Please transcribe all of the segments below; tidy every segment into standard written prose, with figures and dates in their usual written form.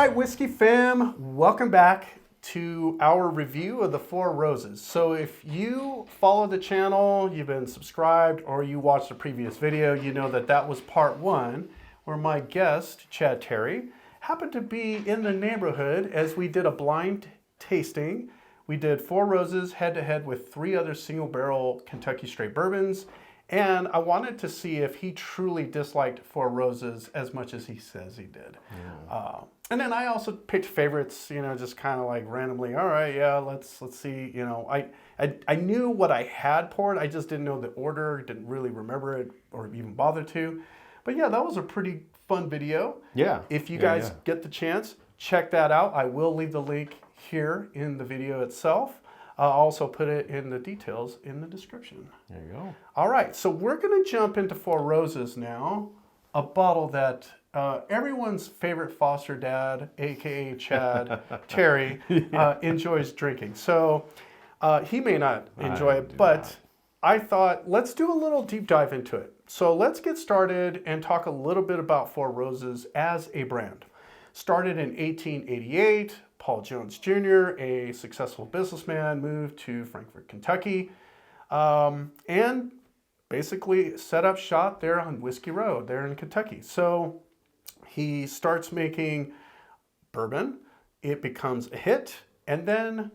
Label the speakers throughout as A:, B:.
A: right, Whiskey Fam, welcome back to our review of the Four Roses. So if you follow the channel, you've been subscribed, or you watched the previous video, you know that that was part one, where my guest, Chad Terry, happened to be in the neighborhood as we did a blind tasting. We did Four Roses head-to-head with 3 other single-barrel Kentucky straight bourbons, and I wanted to see if he truly disliked Four Roses as much as he says he did. Yeah. And then I also picked favorites, you know, just kind of like randomly. All right, yeah, let's see. You know, I knew what I had poured. I just didn't know the order. Didn't really remember it or even bother to. But yeah, that was a pretty fun video.
B: Yeah.
A: If you guys get the chance, check that out. I will leave the link here in the video itself. I'll also put it in the details in the description.
B: There you go.
A: All right, so we're going to jump into Four Roses now, a bottle that everyone's favorite foster dad, aka Chad Terry, enjoys drinking. So he may not enjoy it, but I thought let's do a little deep dive into it. So let's get started and talk a little bit about Four Roses as a brand. Started in 1888, Paul Jones Jr., a successful businessman, moved to Frankfort, Kentucky, and basically set up shop there on Whiskey Road there in Kentucky. So he starts making bourbon, it becomes a hit, and then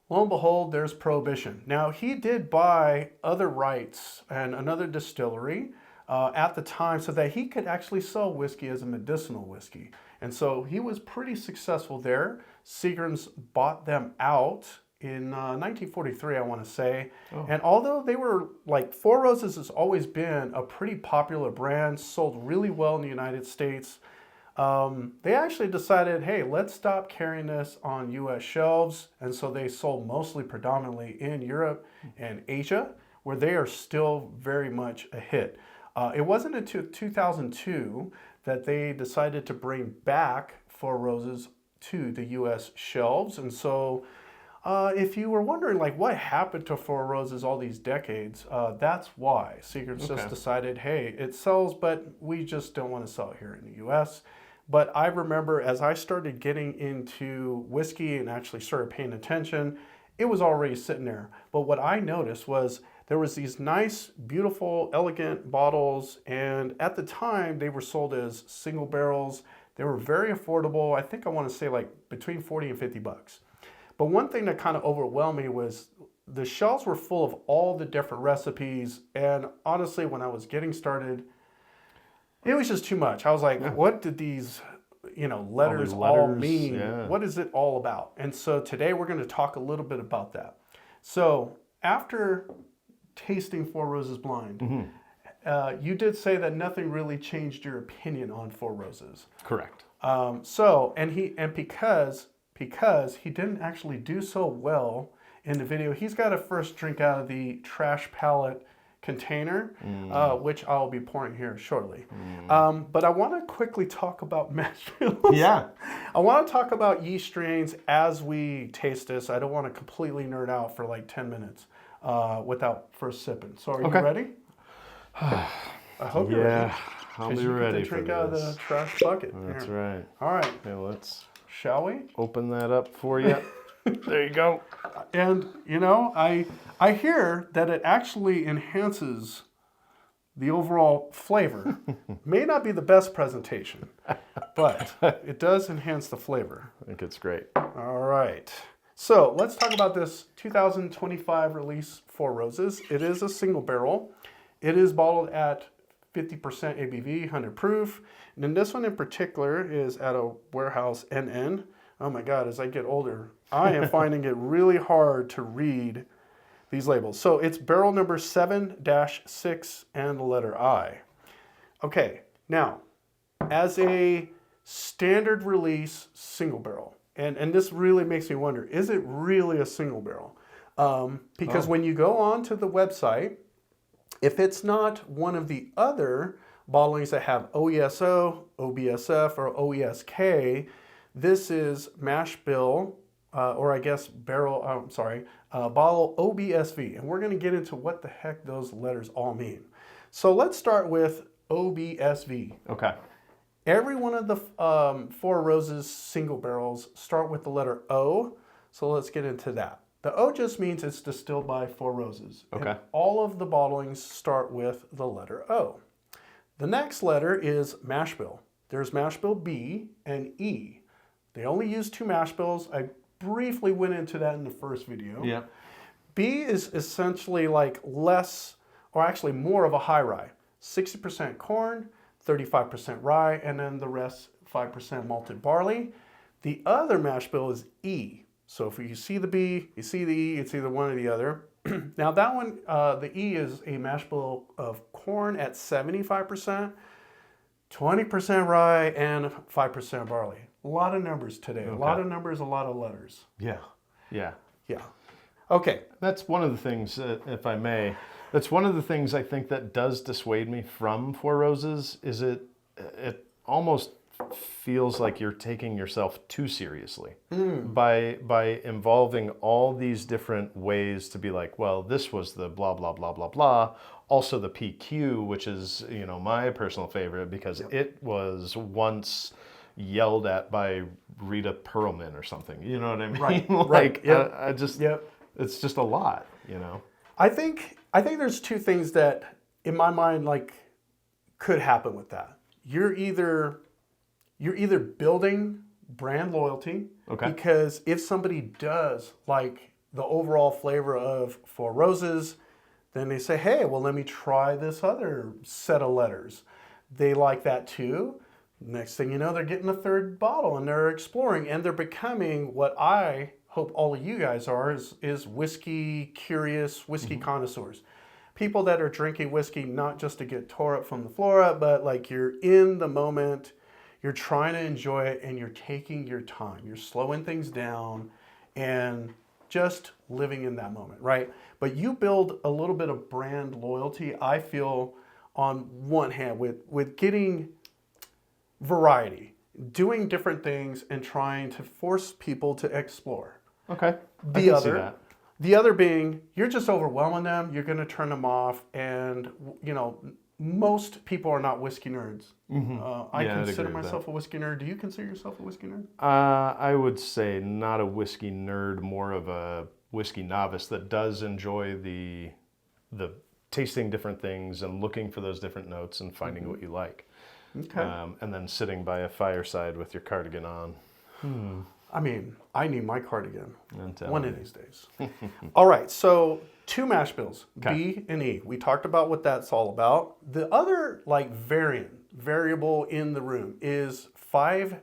A: lo and behold, there's Prohibition. Now, he did buy other rights and another distillery at the time so that he could actually sell whiskey as a medicinal whiskey. And so he was pretty successful there. Seagram's bought them out in 1943, I want to say. Oh. And although they were like, Four Roses has always been a pretty popular brand, sold really well in the United States. They actually decided, hey, let's stop carrying this on U.S. shelves. And so they sold mostly predominantly in Europe and Asia, where they are still very much a hit. It wasn't until 2002 that they decided to bring back Four Roses to the U.S. shelves. And so if you were wondering, like, what happened to Four Roses all these decades, that's why. Seagram's just decided, hey, it sells, but we just don't want to sell it here in the U.S. But I remember as I started getting into whiskey and actually started paying attention, it was already sitting there. But what I noticed was there was these nice, beautiful, elegant bottles, and at the time they were sold as single barrels. They were very affordable. I think I want to say like between 40 and 50 bucks. But one thing that kind of overwhelmed me was the shelves were full of all the different recipes, and honestly, when I was getting started, it was just too much. I was like, what did these, letters all mean? Yeah. What is it all about? And so today we're going to talk a little bit about that. So after tasting Four Roses blind, you did say that nothing really changed your opinion on Four Roses.
B: Correct.
A: Because he didn't actually do so well in the video, he's got to first drink out of the trash palette container, which I'll be pouring here shortly. But I want to quickly talk about mash bills.
B: Yeah.
A: I want to talk about yeast strains as we taste this. I don't want to completely nerd out for like 10 minutes without first sipping. So are you ready? I hope you're ready.
B: I'll be ready
A: for this. Drink out of the trash bucket.
B: That's right.
A: All right.
B: Okay, let's...
A: Shall we?
B: Open that up for you. There you go.
A: And, I hear that it actually enhances the overall flavor. May not be the best presentation, but it does enhance the flavor.
B: I think it's great.
A: All right. So let's talk about this 2025 release Four Roses. It is a single barrel. It is bottled at 50% ABV, 100 proof. And then this one in particular is at a warehouse NN. Oh my God, as I get older, I am finding it really hard to read these labels. So it's barrel number 7-6 and the letter I. Okay, now, as a standard release single barrel, and this really makes me wonder, is it really a single barrel? Because when you go on to the website, if it's not one of the other bottlings that have OESO, OBSF, or OESK, this is mash bill, or I guess bottle OBSV. And we're going to get into what the heck those letters all mean. So let's start with OBSV.
B: Okay.
A: Every one of the Four Roses single barrels start with the letter O. So let's get into that. The O just means it's distilled by Four Roses.
B: Okay.
A: And all of the bottlings start with the letter O. The next letter is mash bill. There's mash bill B and E. They only use 2 mash bills. I briefly went into that in the first video.
B: Yeah.
A: B is essentially like less, or actually more of a high rye. 60% corn, 35% rye, and then the rest 5% malted barley. The other mash bill is E. So if you see the B, you see the E, it's either one or the other. Now that one, the E is a mash bill of corn at 75%, 20% rye, and 5% barley. A lot of numbers today.
B: Okay.
A: A lot of numbers, a lot of letters.
B: Yeah. Yeah.
A: Yeah. Okay.
B: That's one of the things, if I may, that's one of the things I think that does dissuade me from Four Roses is it almost feels like you're taking yourself too seriously by involving all these different ways to be like, well, this was the blah, blah, blah, blah, blah. Also the PQ, which is, my personal favorite because it was once yelled at by Rita Perlman or something. You know what I mean?
A: Right.
B: Like,
A: Yep.
B: I just, it's just a lot,
A: I think there's 2 things that in my mind like could happen with that. You're either building brand loyalty,
B: Okay.
A: because if somebody does like the overall flavor of Four Roses, then they say, hey, well, let me try this other set of letters. They like that too. Next thing you know, they're getting a 3rd bottle and they're exploring and they're becoming what I hope all of you guys are is whiskey curious, whiskey connoisseurs. People that are drinking whiskey not just to get tore up from the floor up, but like you're in the moment, you're trying to enjoy it and you're taking your time. You're slowing things down and just living in that moment, right? But you build a little bit of brand loyalty, I feel, on one hand with getting variety, doing different things and trying to force people to explore.
B: Okay. I can see that.
A: The other being, you're just overwhelming them, you're going to turn them off, and, most people are not whiskey nerds. I consider myself a whiskey nerd. Do you consider yourself a whiskey nerd?
B: I would say not a whiskey nerd, more of a whiskey novice that does enjoy the tasting different things and looking for those different notes and finding what you like.
A: Okay.
B: And then sitting by a fireside with your cardigan on.
A: I mean, I need my cardigan one of
B: me.
A: these days. All right, so 2 mash bills,
B: Okay.
A: B and E. We talked about what that's all about. The other variable in the room is 5,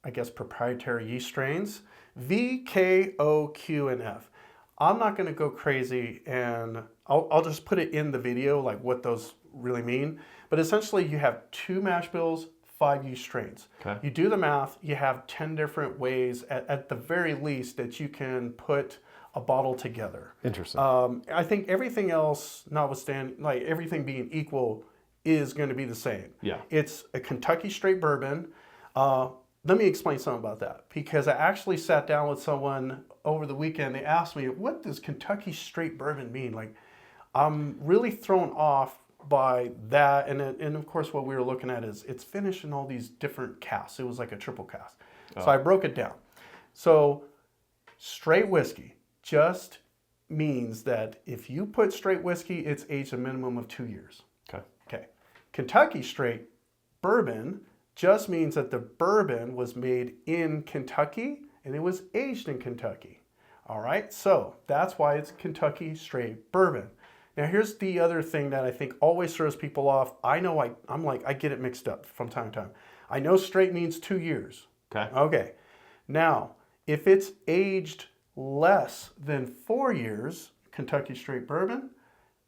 A: I guess, proprietary yeast strains, V, K, O, Q, and F. I'm not going to go crazy, and I'll just put it in the video, like what those really mean. But essentially, you have 2 mash bills, 5 yeast strains.
B: Okay.
A: You do the math, you have 10 different ways, at the very least, that you can put a bottle together.
B: Interesting.
A: I think everything else, notwithstanding, like everything being equal, is going to be the same.
B: Yeah.
A: It's a Kentucky straight bourbon. Let me explain something about that, because I actually sat down with someone over the weekend. They asked me, what does Kentucky straight bourbon mean? Like, I'm really thrown off by that. And of course, what we were looking at is it's finished in all these different casks. It was like a triple cask. So I broke it down. So straight whiskey just means that if you put straight whiskey, it's aged a minimum of 2 years. Okay. Kentucky straight bourbon just means that the bourbon was made in Kentucky and it was aged in Kentucky. All right, so that's why it's Kentucky straight bourbon. Now here's the other thing that I think always throws people off. I know I get it mixed up from time to time. I know straight means 2 years. Okay. Now, if it's aged less than 4 years, Kentucky straight bourbon,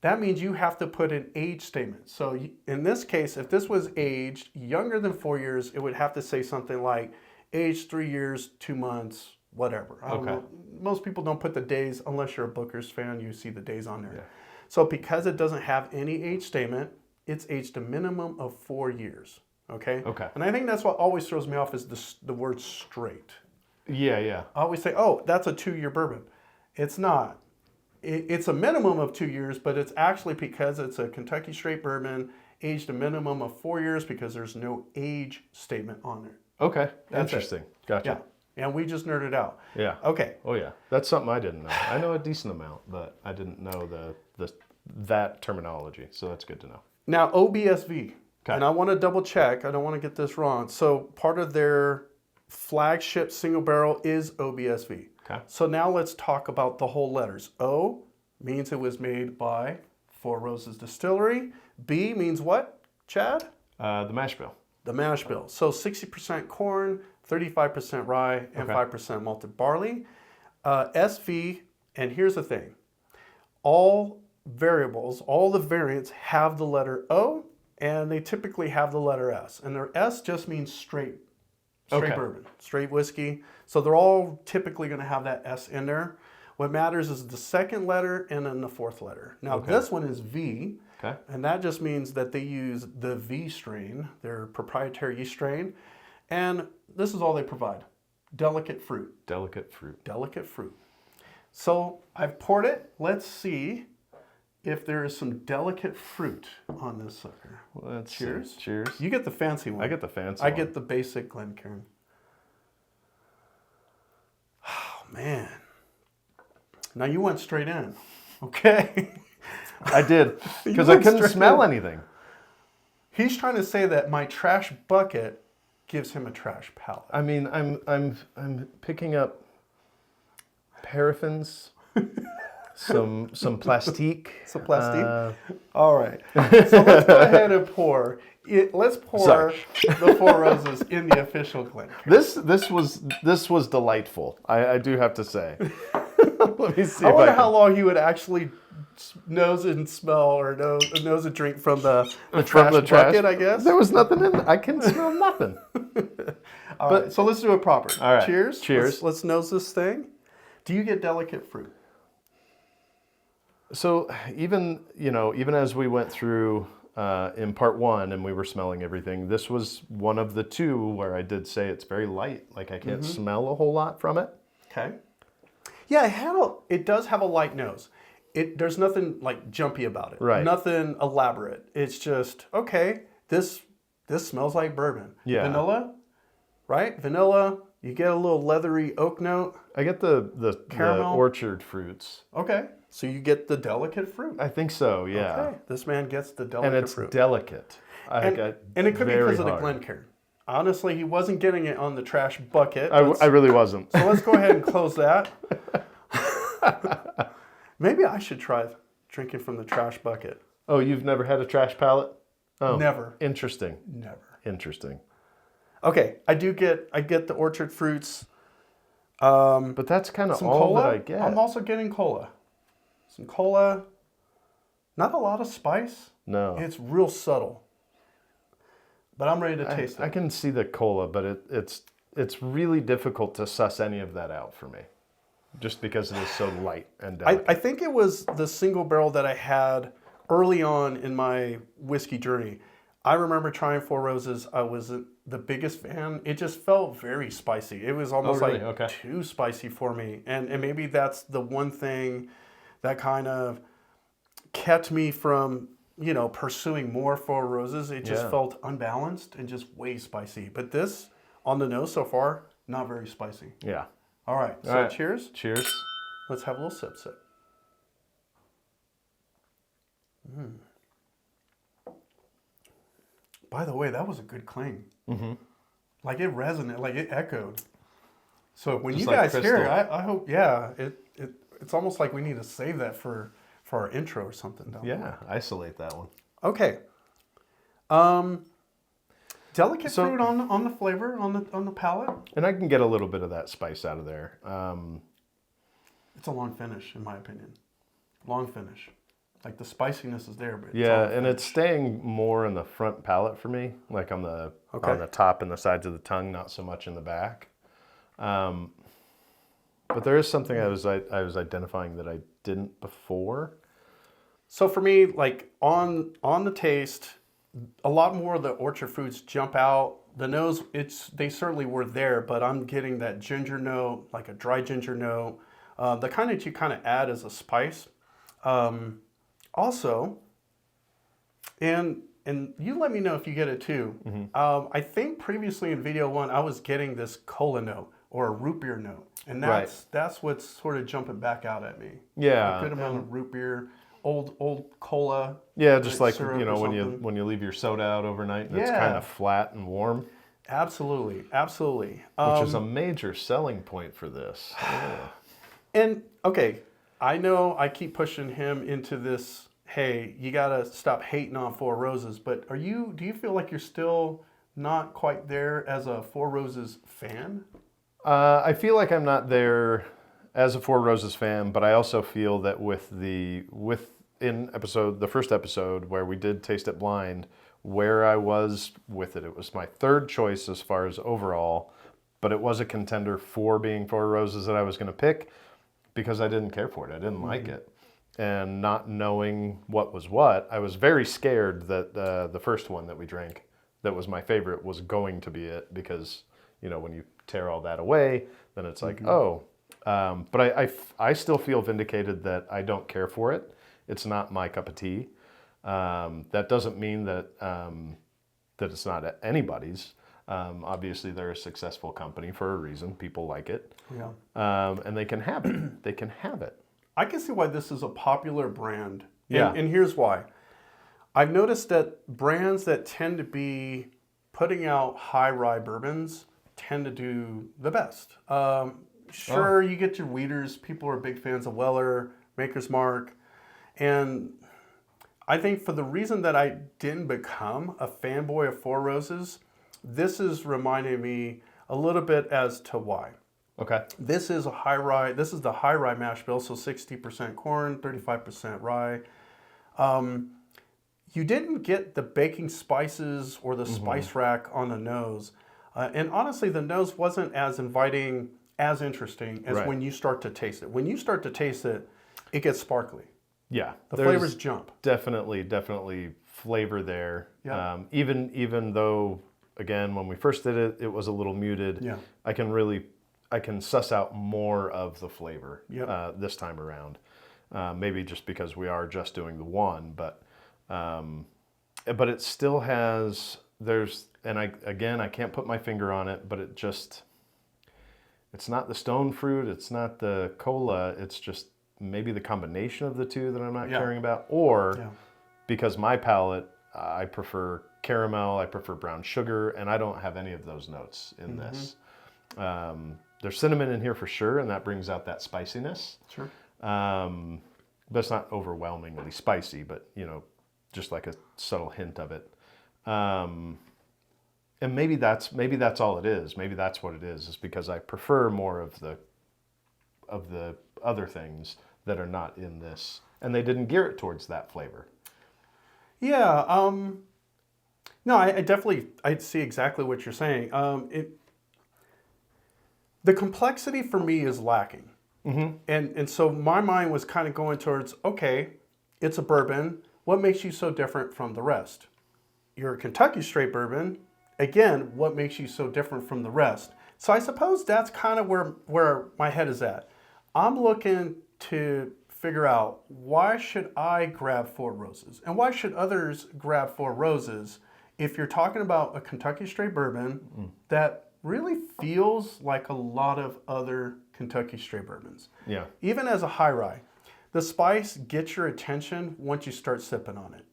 A: that means you have to put an age statement. So in this case, if this was aged younger than 4 years, it would have to say something like aged 3 years, 2 months, whatever. I don't know. Most people don't put the days, unless you're a Booker's fan, you see the days on there. Yeah. So because it doesn't have any age statement, it's aged a minimum of 4 years. Okay? And I think that's what always throws me off is the word straight.
B: Yeah.
A: I always say, oh, that's a 2 year bourbon. It's not. It's a minimum of 2 years, but it's actually because it's a Kentucky straight bourbon. aged a minimum of 4 years because there's no age statement on it.
B: Okay,
A: That's
B: interesting.
A: it.
B: Gotcha.
A: Yeah, and we just nerded out.
B: Yeah.
A: Okay.
B: Oh yeah, that's something I didn't know. I know a decent amount, but I didn't know that terminology. So that's good to know.
A: Now OBSV,
B: Okay.
A: and I want to double check. I don't want to get this wrong. So part of their flagship single barrel is OBSV.
B: Okay.
A: So now let's talk about the whole letters. O means it was made by Four Roses Distillery. B means what, Chad?
B: The mash bill.
A: The mash bill. So 60% corn, 35% rye, and
B: Okay.
A: 5% malted barley. SV, and here's the thing. All variables, all the variants have the letter O, and they typically have the letter S. And their S just means straight
B: Okay.
A: bourbon, straight whiskey. So they're all typically going to have that S in there. What matters is the second letter and then the fourth letter. Now
B: Okay.
A: this one is V,
B: Okay.
A: and that just means that they use the V strain, their proprietary yeast strain, and this is all they provide. Delicate fruit.
B: Delicate fruit.
A: Delicate fruit. So I've poured it. Let's see if there is some delicate fruit on this sucker.
B: Let's
A: Cheers.
B: see. Cheers.
A: You get the fancy one.
B: I get the fancy
A: I
B: one.
A: get the basic Glencairn. Oh, man. Now you went straight in. Okay.
B: I did because
A: You
B: I
A: went
B: couldn't
A: straight
B: smell
A: in.
B: anything.
A: He's trying to say that my trash bucket gives him a trash palate.
B: I mean, I'm picking up paraffins, some plastique.
A: Some plastic. All right. So let's go ahead and pour. Let's pour
B: Sorry.
A: the Four Roses in the official Glencairn.
B: This was delightful. I do have to say. Let me see.
A: I
B: if
A: wonder
B: I
A: how
B: can-
A: long he would actually nose and smell or nose and drink from the
B: from
A: trash
B: the trash.
A: bucket, I guess.
B: There was nothing in there. I can smell nothing.
A: All right, so let's do it proper.
B: All right.
A: Cheers.
B: Cheers.
A: Let's nose this thing. Do you get delicate fruit?
B: So even as we went through in part one and we were smelling everything, this was one of the two where I did say it's very light. Like I can't smell a whole lot from it.
A: Okay. Yeah, it does have a light nose. There's nothing like jumpy about it.
B: Right.
A: Nothing elaborate. It's just, okay, this smells like bourbon.
B: Yeah.
A: Vanilla, right? Vanilla, you get a little leathery oak note.
B: I get the
A: Caramel.
B: orchard fruits.
A: Okay. So you get the delicate fruit.
B: I think so. Yeah.
A: Okay. This man gets the
B: And
A: delicate
B: it's
A: fruit.
B: delicate.
A: And it could be because of the Glencairn. Honestly, he wasn't getting it on the trash bucket.
B: I really wasn't.
A: So let's go ahead and close that. Maybe I should try drinking from the trash bucket.
B: Oh, you've never had a trash palate? Oh,
A: Never.
B: Interesting.
A: Never.
B: Interesting.
A: Okay, I get the orchard fruits.
B: But that's kind of
A: Some
B: all
A: cola.
B: that I get.
A: I'm also getting cola. Some cola. Not a lot of spice.
B: No.
A: It's real subtle. But I'm ready to taste
B: I
A: it.
B: can see the cola, but it's really difficult to suss any of that out for me. Just because it is so light and delicate.
A: I think it was the single barrel that I had early on in my whiskey journey. I remember trying Four Roses. I was the biggest fan. It just felt very spicy. It was almost
B: really?
A: like
B: Okay.
A: too spicy for me. And maybe that's the one thing that kind of kept me from, pursuing more Four Roses. It just
B: Yeah.
A: felt unbalanced and just way spicy. But this, on the nose so far, not very spicy.
B: Yeah.
A: All right, so
B: All right.
A: cheers.
B: Cheers.
A: Let's have a little sip. By the way, that was a good cling. Mm-hmm. Like it resonated, like it echoed. So when
B: Just
A: you
B: like
A: guys hear it,
B: crystal.
A: I hope, yeah, it's almost like we need to save that for our intro or something. Down the
B: Yeah,
A: line.
B: isolate that one.
A: Okay. Delicate
B: So-
A: fruit on the flavor, on the palate.
B: And I can get a little bit of that spice out of there.
A: It's a long finish, in my opinion. Long finish. Like the spiciness is there, but it's
B: Yeah,
A: all
B: and
A: finish.
B: it's staying more in the front palate for me, like on the top and the sides of the tongue, not so much in the back. But there is something I was identifying that I didn't before.
A: So for me, like on the taste, a lot more of the orchard fruits jump out. The nose, they certainly were there, but I'm getting that ginger note, like a dry ginger note, the kind that you kind of add as a spice. Also, and and you let me know if you get it too. I think previously in video 1, I was getting this cola note or a root beer note. And that's what's sort of jumping back out at me.
B: Yeah.
A: A good amount of root beer, old cola.
B: Yeah, just like,
A: syrup
B: you know,
A: or
B: when you leave your soda out overnight and it's
A: Yeah.
B: kind of flat and warm.
A: Absolutely.
B: Which is a major selling point for this. Yeah.
A: And, okay, I know I keep pushing him into this, hey, you got to stop hating on Four Roses, but do you feel like you're still not quite there as a Four Roses fan?
B: I feel like I'm not there as a Four Roses fan, but I also feel that the first episode where we did Taste It Blind, where I was with it was my third choice as far as overall, but it was a contender for being Four Roses that I was going to pick because I didn't care for it. I didn't like it. And not knowing what was what, I was very scared that the first one that we drank that was my favorite was going to be it because, you know, when you tear all that away, then it's like, oh. But I still feel vindicated that I don't care for it. It's not my cup of tea. That doesn't mean that it's not anybody's. Obviously, they're a successful company for a reason. People like it.
A: Yeah.
B: And they can have it. They can have it.
A: I can see why this is a popular brand.
B: Yeah.
A: And here's why. I've noticed that brands that tend to be putting out high rye bourbons tend to do the best. Sure, you get your Weeders. People are big fans of Weller, Maker's Mark. And I think for the reason that I didn't become a fanboy of Four Roses, this is reminding me a little bit as to why.
B: Okay.
A: This is a high rye. This is the high rye mash bill, so 60% corn, 35% rye. You didn't get the baking spices or the spice rack on the nose. And honestly, the nose wasn't as inviting, as interesting as when you start to taste it. When you start to taste it, it gets sparkly.
B: Yeah.
A: The flavors jump.
B: Definitely flavor there.
A: Yeah.
B: Even though, again, when we first did it, it was a little muted.
A: Yeah.
B: I can suss out more of the flavor this time around. Maybe just because we are just doing the one, but it still has, I can't put my finger on it, but it's not the stone fruit, it's not the cola, it's just maybe the combination of the two that I'm not caring about, or because my palate, I prefer caramel, I prefer brown sugar, and I don't have any of those notes in this. There's cinnamon in here for sure, and that brings out that spiciness.
A: Sure.
B: But it's not overwhelmingly spicy, but, you know, just like a subtle hint of it. And maybe that's all it is. Maybe that's what it is because I prefer more of the other things that are not in this. And they didn't gear it towards that flavor.
A: Yeah. No, I see exactly what you're saying. The complexity for me is lacking. And so my mind was kind of going towards, okay, it's a bourbon. What makes you so different from the rest? You're a Kentucky straight bourbon. Again, what makes you so different from the rest? So I suppose that's kind of where my head is at. I'm looking to figure out, why should I grab Four Roses? And why should others grab Four Roses if you're talking about a Kentucky straight bourbon that really feels like a lot of other Kentucky straight bourbons?
B: Yeah.
A: Even as a high rye, the spice gets your attention once you start sipping on it.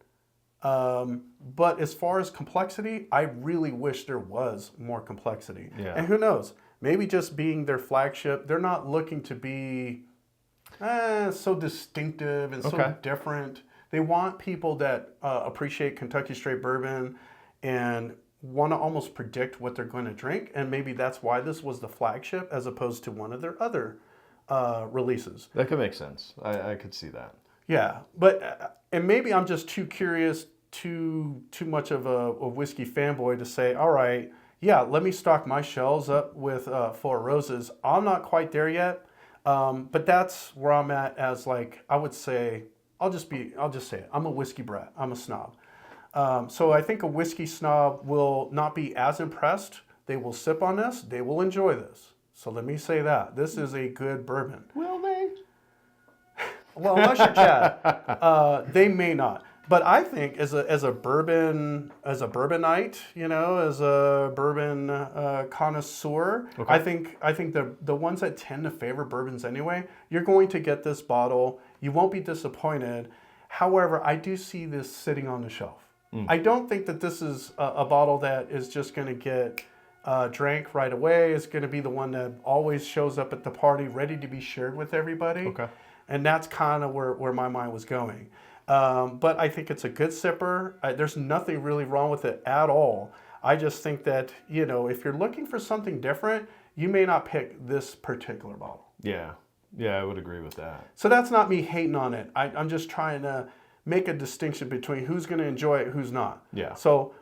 A: But as far as complexity, I really wish there was more complexity.
B: Yeah.
A: And who knows, maybe just being their flagship, they're not looking to be so distinctive and so different. They want people that appreciate Kentucky straight bourbon and want to almost predict what they're going to drink. And maybe that's why this was the flagship as opposed to one of their other releases.
B: That could make sense. I could see that.
A: Yeah, but and maybe I'm just too curious, too much of a whiskey fanboy to say, all right, yeah, let me stock my shelves up with Four Roses. I'm not quite there yet, but that's where I'm at. As like, I would say, I'll just say it. I'm a whiskey brat. I'm a snob. So I think a whiskey snob will not be as impressed. They will sip on this. They will enjoy this. So let me say that this is a good bourbon.
B: Will they?
A: Well, unless you're Chad, they may not. But I think as a bourbonite, you know, as a bourbon connoisseur,
B: Okay.
A: I think the ones that tend to favor bourbons anyway, you're going to get this bottle. You won't be disappointed. However, I do see this sitting on the shelf. I don't think that this is a bottle that is just going to get drank right away. It's going to be the one that always shows up at the party, ready to be shared with everybody.
B: Okay.
A: And that's kind of where my mind was going. But I think it's a good sipper. There's nothing really wrong with it at all. I just think that, you know, if you're looking for something different, you may not pick this particular bottle.
B: Yeah. Yeah, I would agree with that.
A: So that's not me hating on it. I'm just trying to make a distinction between who's going to enjoy it, who's not.
B: Yeah.
A: So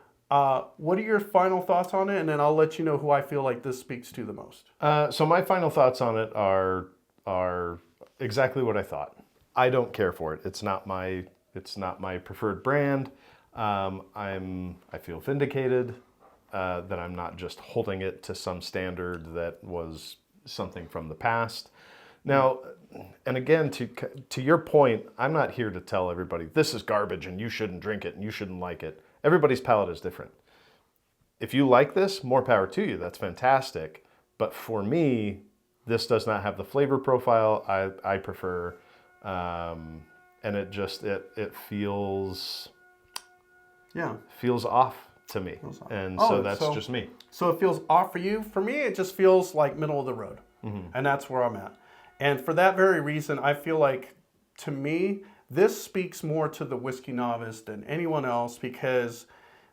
A: what are your final thoughts on it? And then I'll let you know who I feel like this speaks to the most.
B: So my final thoughts on it are exactly what I thought. I don't care for it. It's not my preferred brand. I feel vindicated that I'm not just holding it to some standard that was something from the past. Now, and again, to your point, I'm not here to tell everybody this is garbage and you shouldn't drink it and you shouldn't like it. Everybody's palate is different. If you like this, more power to you. That's fantastic. But for me, this does not have the flavor profile I prefer. And it just it feels off to me, and so that's just me.
A: So it feels off for you. For me, it just feels like middle of the road, and that's where I'm at. And for that very reason, I feel like, to me, this speaks more to the whiskey novice than anyone else, because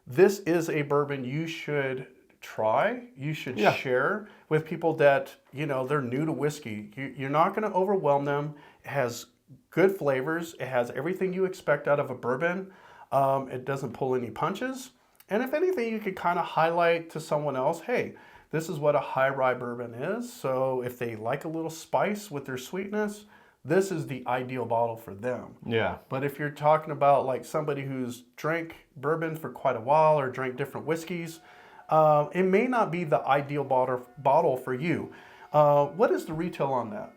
A: this is a bourbon you should try. You should share with people that, you know, they're new to whiskey. You're not going to overwhelm them. It has good flavors. It has everything you expect out of a bourbon. It doesn't pull any punches. And if anything, you could kind of highlight to someone else, hey, this is what a high rye bourbon is. So if they like a little spice with their sweetness, this is the ideal bottle for them.
B: Yeah.
A: But if you're talking about like somebody who's drank bourbon for quite a while or drank different whiskeys, it may not be the ideal bottle for you. What is the retail on that,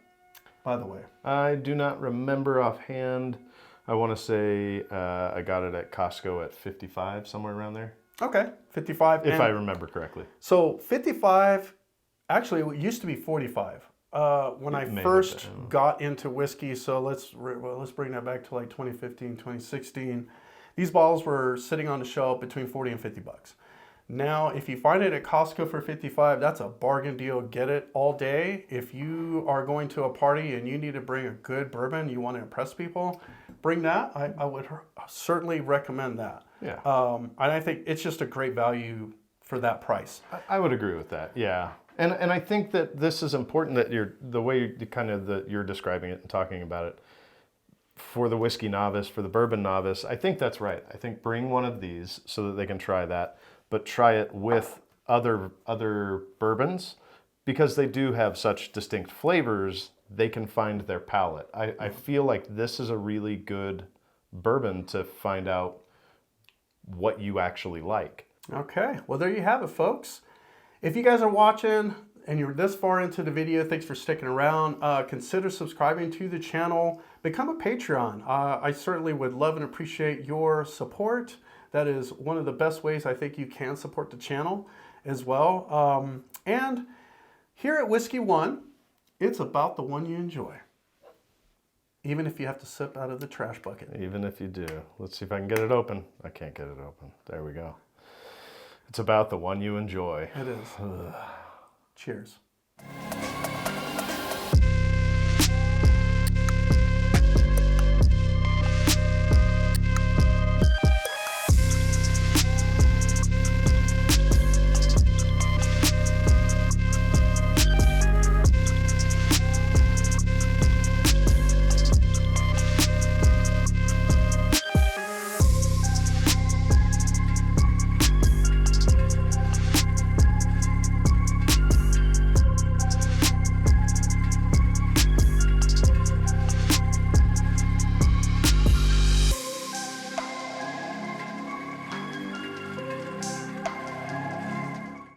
A: by the way?
B: I do not remember offhand. I want to say I got it at Costco at $55, somewhere around there.
A: Okay, 55.
B: If I remember correctly.
A: So 55, actually it used to be 45 when I first got into whiskey. So let's bring that back to like 2015, 2016. These bottles were sitting on the shelf between 40 and 50 bucks. Now, if you find it at Costco for 55, that's a bargain deal. Get it all day. If you are going to a party and you need to bring a good bourbon, you want to impress people, bring that. I would certainly recommend that.
B: Yeah.
A: And I think it's just a great value for that price.
B: I would agree with that. Yeah. And I think that this is important that the way you're describing it and talking about it for the whiskey novice, for the bourbon novice. I think that's right. I think bring one of these so that they can try that. But try it with other bourbons, because they do have such distinct flavors, they can find their palate. I feel like this is a really good bourbon to find out what you actually like.
A: Okay, well there you have it, folks. If you guys are watching and you're this far into the video, thanks for sticking around. Consider subscribing to the channel. Become a Patreon. I certainly would love and appreciate your support. That is one of the best ways I think you can support the channel as well. And here at Whiskey One, it's about the one you enjoy. Even if you have to sip out of the trash bucket.
B: Even if you do. Let's see if I can get it open. I can't get it open. There we go. It's about the one you enjoy.
A: It is. Cheers.